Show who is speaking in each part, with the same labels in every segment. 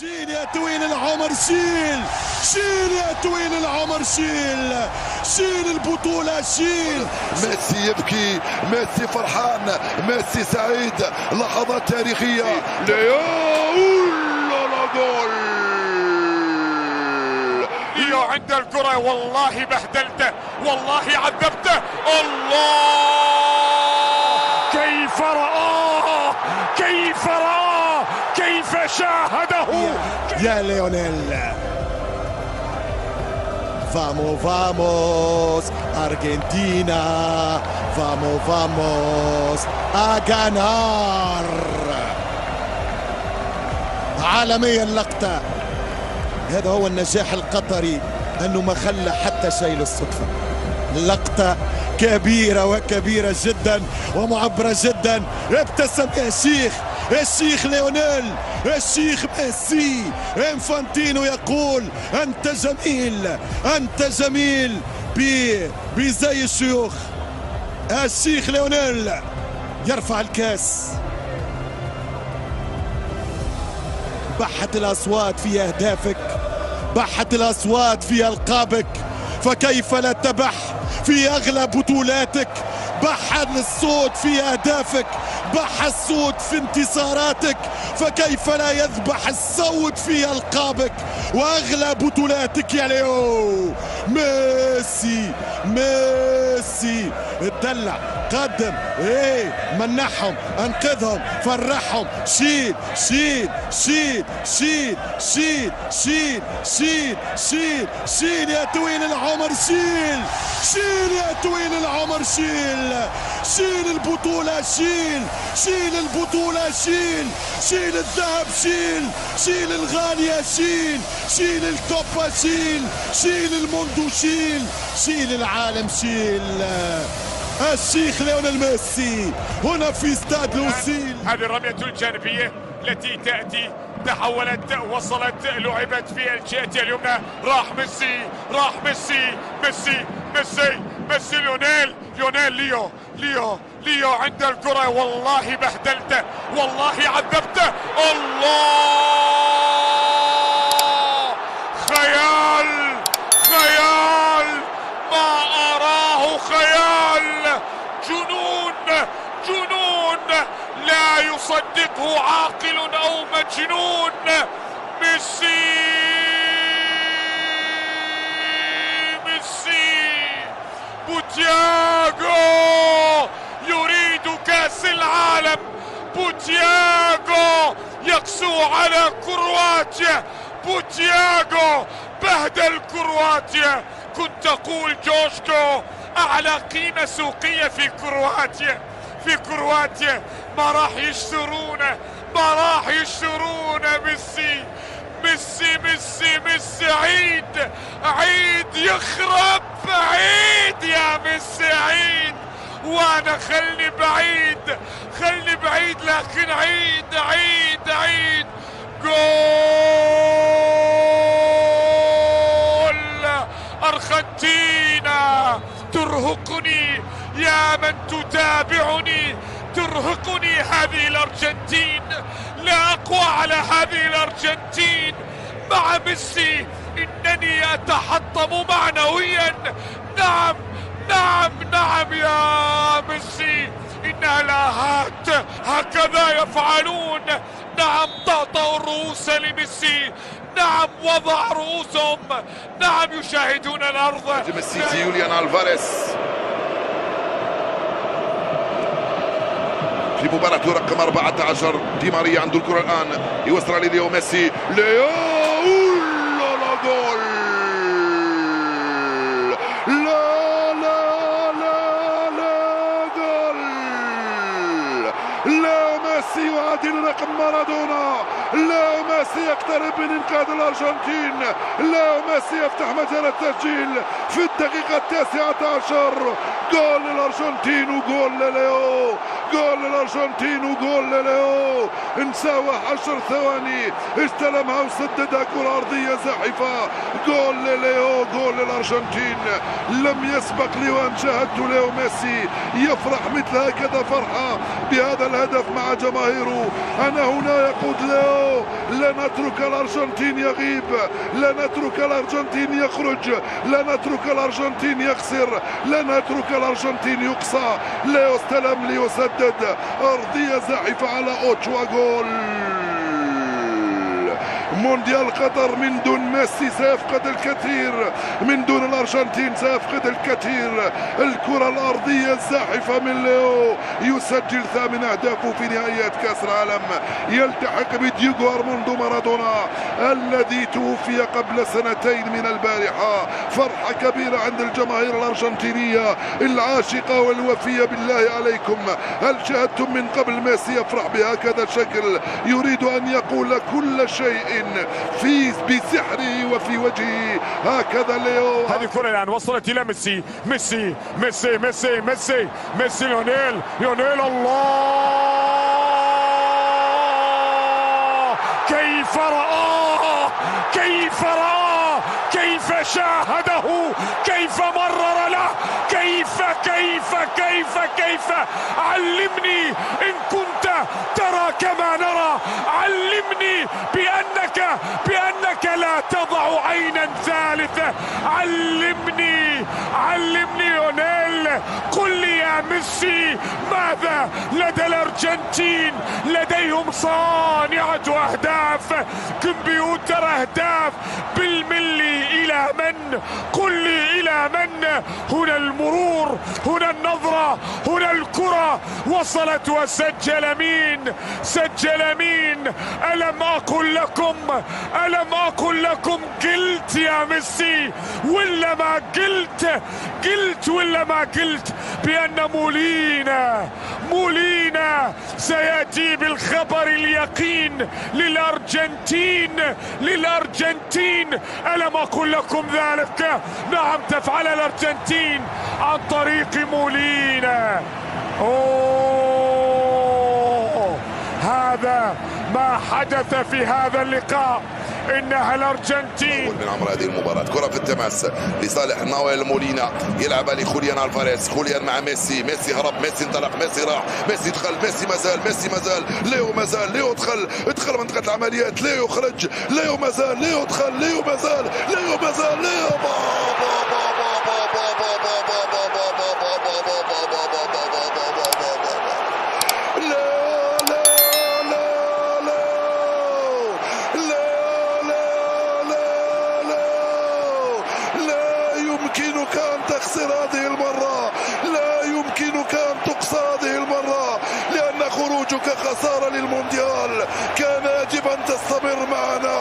Speaker 1: شيل يا طويل العمر شيل، شيل يا طويل العمر شيل، شيل البطولة شيل.
Speaker 2: ميسي يبكي، ميسي فرحان، ميسي سعيد، لحظات تاريخية.
Speaker 3: ليو جول. ليو عند الكرة، والله بهدلته، والله عذبته. الله كيف رآه، كيف رآه، كيف شاهده.
Speaker 1: يا ليونيل فامو فاموس أرجنتينا، فامو فاموس أغانار. عالميا اللقطة، هذا هو النجاح القطري، أنه ما خلى حتى شيء للصدفة. لقطة كبيرة وكبيرة جدا ومعبرة جدا. ابتسم يا شيخ، الشيخ ليونيل، الشيخ ميسي. انفانتينو يقول أنت جميل، أنت جميل بزي الشيوخ. الشيخ ليونيل يرفع الكاس. بحت الأصوات في أهدافك، بحت الأصوات في ألقابك، فكيف لا تبح في أغلى بطولاتك. بح الصوت في أهدافك، بح الصوت في انتصاراتك، فكيف لا يذبح الصوت في ألقابك وأغلى بطولاتك يا ليو. ميسي، ميسي اتدلع، قدم، منحهم، انقذهم، فرحهم. شيل شيل شيل شيل شيل شيل شيل شيل شيل يا طويل العمر شيل، شيل يا طويل العمر شيل، شيل البطولة شيل، شيل البطولة شيل، شيل الذهب شيل، شيل الغالية شيل، شيل الكوبا شيل، شيل الموندو شيل، شيل العالم شيل. الشيخ ليونيل ميسي هنا في استاد لوسيل.
Speaker 3: هذه الرمية الجانبية التي تأتي، تحولت، وصلت، لعبت في الجهة اليمنى. راح ميسي، راح ميسي، ميسي ميسي ميسي. ليونيل، ليونيل، ليو، ليو، ليو عند الكرة، والله بهدلته، والله عذبته. الله خيال، خيال، ما أراه خيال، جنون، جنون لا يصدقه عاقل أو مجنون. ميسي، ميسي، بوتياغو يريد كأس العالم. بوتياغو يقسو على كرواتيا، بوتياغو بهدل كرواتيا. كنت أقول جوشكو أعلى قيمة سوقية في كرواتيا، في كرواتيا ما راح يشترونه، ما راح يشترونه. ميسي، ميسي، ميسي، ميسي. عيد، عيد يخرب، عيد يا ميسي، عيد. وانا خلني بعيد، خلني بعيد، لكن عيد، عيد، عيد. جول أرجنتينا. ترهقني يا من تتابعني، ترهقني هذه الأرجنتين. لا أقوى على هذه الأرجنتين مع ميسي. إنني أتحطم معنويا. نعم، نعم، نعم يا ميسي. إنها لاهات هكذا يفعلون. نعم، طأطأوا الرؤوس لميسي. نعم، وضع رؤوسهم. نعم، يشاهدون الأرض.
Speaker 2: نجم السيتي يوليان ألفاريز في مباراة رقم 14. دي ماريا عنده الكرة الآن، يوصل لليو ميسي. ليو لا جول. لا لا لا لا جول. لا ميسي يعادل رقم مارادونا. لا ميسي يقترب من إنقاذ الأرجنتين. لا ميسي يفتح مجال التسجيل في الدقيقة 19. جول للأرجنتين وجول لليو، جول للأرجنتين وجول لليو. نساوى 10 ثواني، استلمها وسددها كرة أرضية زاحفة. جول لليو، جول للأرجنتين. لم يسبق لي وأن شاهدت ليو ميسي يفرح مثل هكذا فرحة بهذا الهدف مع جماهيره. أنا هنا يقود ليو، ليو، لا نترك الأرجنتين يغيب، لا نترك الأرجنتين يخرج، لا نترك الأرجنتين يخسر، لا نترك الأرجنتين يقصى. ليو استلم، ليو سدد، أرضية زاحفة على أوتشوا. جول. مونديال قطر من دون ميسي سيفقد الكثير، من دون الأرجنتين سيفقد الكثير. الكرة الأرضية الزاحفة من ليو يسجل 8 أهدافه في نهائيات كأس العالم، يلتحق بدييغو أرماندو مارادونا الذي توفي قبل 2 من البارحة. فرحة كبيرة عند الجماهير الأرجنتينية العاشقة والوفية. بالله عليكم، هل شاهدتم من قبل ميسي يفرح بهكذا شكل؟ يريد أن يقول كل شيء في بسحره وفي وجهه. هكذا ليو.
Speaker 3: هذه الكرة الآن وصلت إلى ميسي، ميسي ميسي ميسي ميسي ميسي، ليونيل، ليونيل، الله كيف رآه، كيف رآه، كيف شاهده، كيف مرر له، كيف كيف كيف كيف. علمني إن كنت ترى كما نرى، علمني بأنك لا تضع عينا ثالثة. علمني ليونيل، قل لي يا ميسي، ماذا لدى الأرجنتين؟ لديهم صانعة أهداف، كمبيوتر أهداف بالملي. إلى من؟ قل لي إلى من؟ هنا المرور، هنا النظرة، هنا الكرة وصلت وسجل مين؟ سجل مين؟ ألم أقل لكم، ألم أقل لكم قلت يا ميسي ولا ما قلت؟ قلت ولا ما قلت بأن مولينا سيأتي بالخبر اليقين للأرجنتين. ألم أقل لكم ذلك؟ نعم، تفعل الأرجنتين عن طريق مولينا. هذا ما حدث في هذا اللقاء. إنها الأرجنتين.
Speaker 4: من عمر هذه المباراة كرة في التماس لصالح نويل مولينا، يلعبها لخوليان الفاريز، خوليان مع ميسي، ميسي هرب، ميسي انطلق، ميسي راح، ميسي دخل، ميسي مازال، ليو مازال، ليو دخل منطقة العمليات، ليو خرج، ليو مازال، ليو دخل، ليو مازال، ليو يمكنك أن تخسر هذه المرة، لا يمكنك أن تقصى هذه المرة، لأن خروجك خسارة للمونديال. كان يجب أن تستمر معنا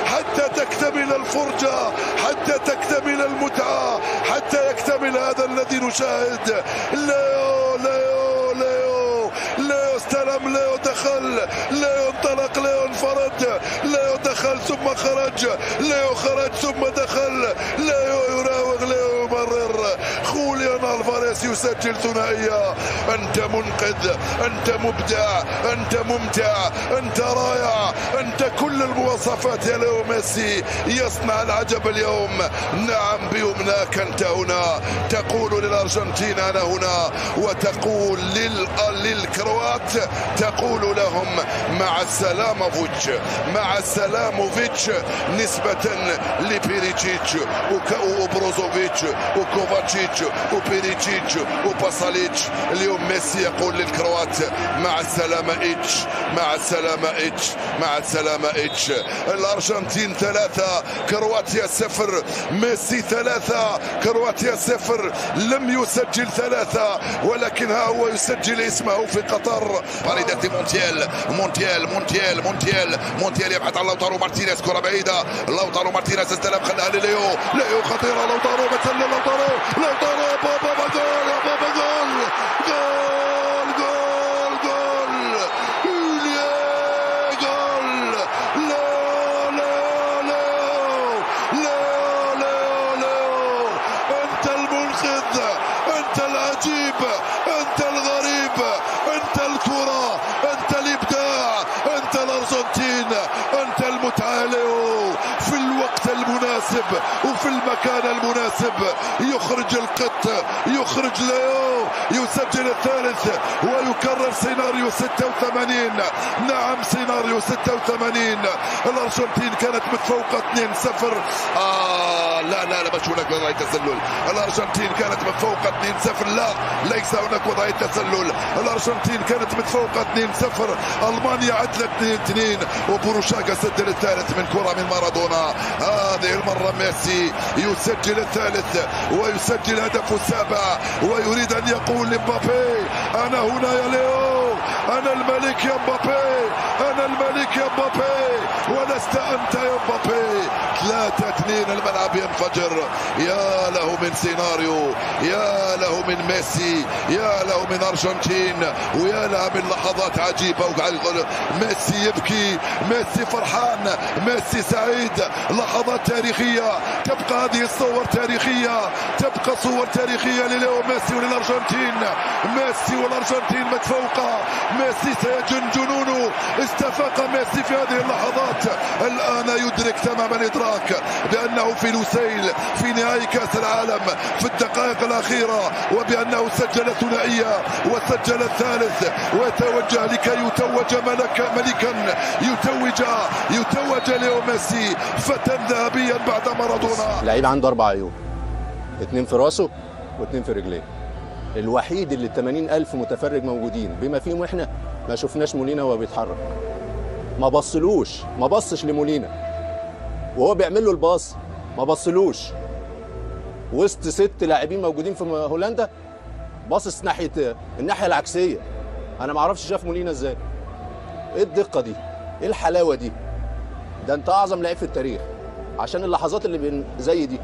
Speaker 4: حتى تكتمل الفرجة، حتى تكتمل المتعة، حتى يكتمل هذا الذي نشاهد. ليو استلم، ليو دخل، ليو انطلق، ليو انفرد، ليو دخل ثم خرج، ليو خرج ثم دخل، ليو يراوغ، ليو يمرر. خوليان الفاريز يسجل ثنائية. أنت منقذ، أنت مبدع، أنت ممتع، أنت رائع، أنت كل المواصفات يا ليو ميسي. يصنع العجب اليوم. نعم، بيمناك أنت هنا، تقول للأرجنتين أنا هنا، وتقول للكروات، تقول لهم مع السلاموفيتش، نسبة لبيريتشيتش وبروزوفيتش وكوفاتشيتش وبيريتشيتش وباساليتش. اليوم ميسي يقول للكروات مع السلامة إتش. الأرجنتين 3 كرواتيا 0، ميسي 3 كرواتيا 0. لم يسجل 3 ولكن ها هو يسجل اسمه في قطر. فاليداتي مونتيال يبحث عن لوتارو مارتينيز، كرة بعيدة، لوتارو مارتينيز استلم، خلاها ليو خطيرة، لوتارو مثل لوتارو بابا انت المنقذ، انت العجيب، انت الغريب، انت الكرة، انت الابداع، انت الارجنتين، انت المتعة. ليو في الوقت المناسب المناسب وفي المكان المناسب. يخرج القط، يخرج ليو، يسجل الثالث ويكرر سيناريو 86. نعم سيناريو 86. الارجنتين كانت متفوقة 2-0. لا مش هناك وضعية تسلل. الارجنتين كانت متفوقة 2-0. لا ليس هناك وضعية تسلل. الارجنتين كانت متفوقة 2-0. المانيا عدلت 2-2 وبوروشاكا سجل الثالث من كرة من مارادونا. هذه المرة ميسي يسجل الثالث ويسجل هدفه السابع ويريد ان يقول لمبابي انا هنا يا ليو، انا الملك يا مبابي، انا الملك يا مبابي ولست انت يا مبابي. 3-2 الملعب ينفجر. يا له من سيناريو، يا له من ميسي، يا له من ارجنتين، ويا لها من لحظات عجيبه. ميسي يبكي، ميسي فرحان، ميسي سعيد. لحظات تاريخيه، تبقى هذه الصور تاريخيه، تبقى صور تاريخيه لليو ميسي وللارجنتين. ميسي والارجنتين متفوقه. ميسي سيجن جنونه. استفاق ميسي في هذه اللحظات. الان يدرك تمام الادراك بانه في لوسيل في نهائي كاس العالم في الدقائق الاخيره، وبانه سجل ثنائيه وسجل الثالث ويتوجه لكي يتوج ملكا. يتوج ليو ميسي فتى ذهبيا بعد مارادونا.
Speaker 5: لعيب عنده 4 عيوب، 2 في راسه و2 في رجليه. الوحيد اللي 80,000 متفرج موجودين بما فيهم احنا ما شفناش مولينا وهو بيتحرك. ما بصش لمولينا وهو بيعمل له الباص، ما بصلوش. وسط 6 لاعبين موجودين في هولندا باصص ناحيه الناحيه العكسيه. انا ما اعرفش شاف مولينا ازاي. ايه الدقه دي؟ ايه الحلاوه دي؟ ده انت اعظم لعيب في التاريخ. عشان اللحظات اللي زي دي،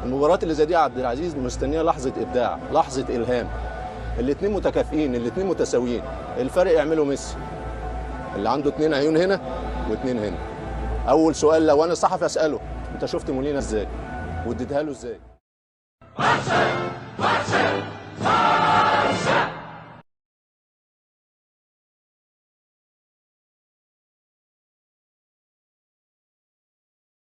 Speaker 5: المباريات اللي زي دي يا عبد العزيز مستنيه لحظه ابداع، لحظه الهام. الاثنين متكافئين، الاثنين متساويين. الفرق يعمله ميسي اللي عنده 2 عيون هنا و2 هنا. اول سؤال لو انا صحفي اساله، انت شفت مولينا ازاي واديتها له ازاي؟